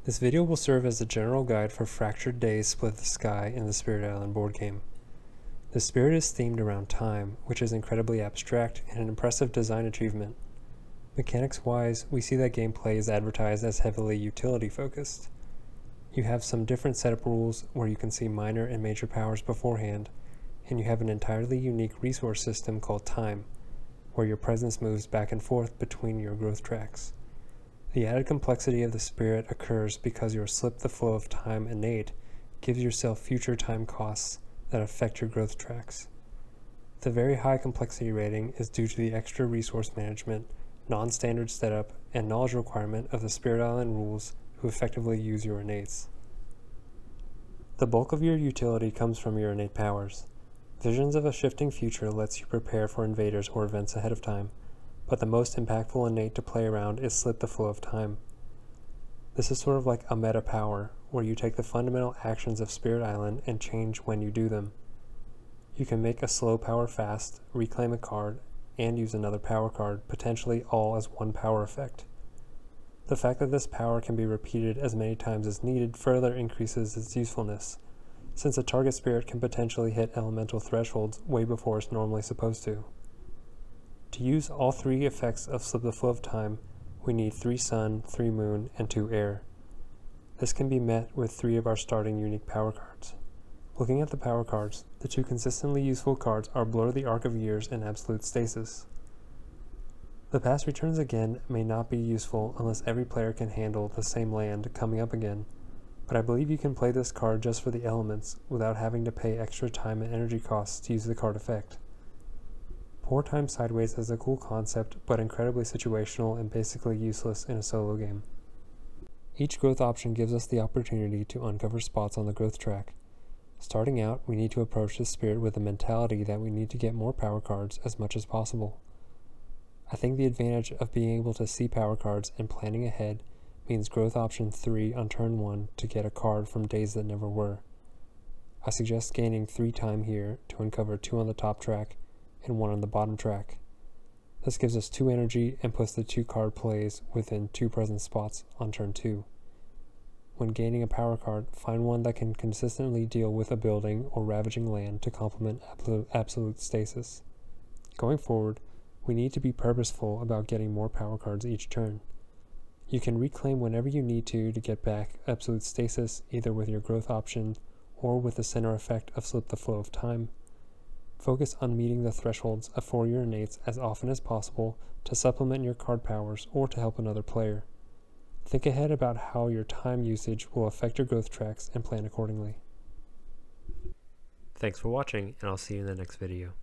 This video will serve as a general guide for Fractured Days Split the Sky in the Spirit Island board game. The Spirit is themed around time, which is incredibly abstract and an impressive design achievement. Mechanics-wise, we see that gameplay is advertised as heavily utility-focused. You have some different setup rules where you can see minor and major powers beforehand, and you have an entirely unique resource system called Time, where your presence moves back and forth between your growth tracks. The added complexity of the Spirit occurs because your Slip the Flow of Time innate gives yourself future time costs that affect your growth tracks. The very high complexity rating is due to the extra resource management, non-standard setup, and knowledge requirement of the Spirit Island rules who effectively use your innates. The bulk of your utility comes from your innate powers. Visions of a shifting future lets you prepare for invaders or events ahead of time, but the most impactful innate to play around is Slip the Flow of Time. This is sort of like a meta power, where you take the fundamental actions of Spirit Island and change when you do them. You can make a slow power fast, reclaim a card, and use another power card, potentially all as one power effect. The fact that this power can be repeated as many times as needed further increases its usefulness, since a target spirit can potentially hit elemental thresholds way before it's normally supposed to. To use all three effects of Slip the Flow of Time, we need 3 Sun, 3 Moon, and 2 Air. This can be met with 3 of our starting unique power cards. Looking at the power cards, the 2 consistently useful cards are Blur the Arc of Years and Absolute Stasis. The Past Returns Again may not be useful unless every player can handle the same land coming up again, but I believe you can play this card just for the elements without having to pay extra time and energy costs to use the card effect. Pour Time Sideways is a cool concept, but incredibly situational and basically useless in a solo game. Each growth option gives us the opportunity to uncover spots on the growth track. Starting out, we need to approach the Spirit with the mentality that we need to get more power cards as much as possible. I think the advantage of being able to see power cards and planning ahead means growth option 3 on turn 1 to get a card from days that never were. I suggest gaining 3 time here to uncover 2 on the top track and 1 on the bottom track. This gives us 2 energy and puts the 2 card plays within 2 present spots on turn 2. When gaining a power card, find one that can consistently deal with a building or ravaging land to complement Absolute Stasis. Going forward, we need to be purposeful about getting more power cards each turn. You can reclaim whenever you need to get back Absolute Stasis, either with your growth option or with the center effect of Slip the Flow of Time. Focus on meeting the thresholds for your innates as often as possible to supplement your card powers or to help another player. Think ahead about how your time usage will affect your growth tracks and plan accordingly. Thanks for watching, and I'll see you in the next video.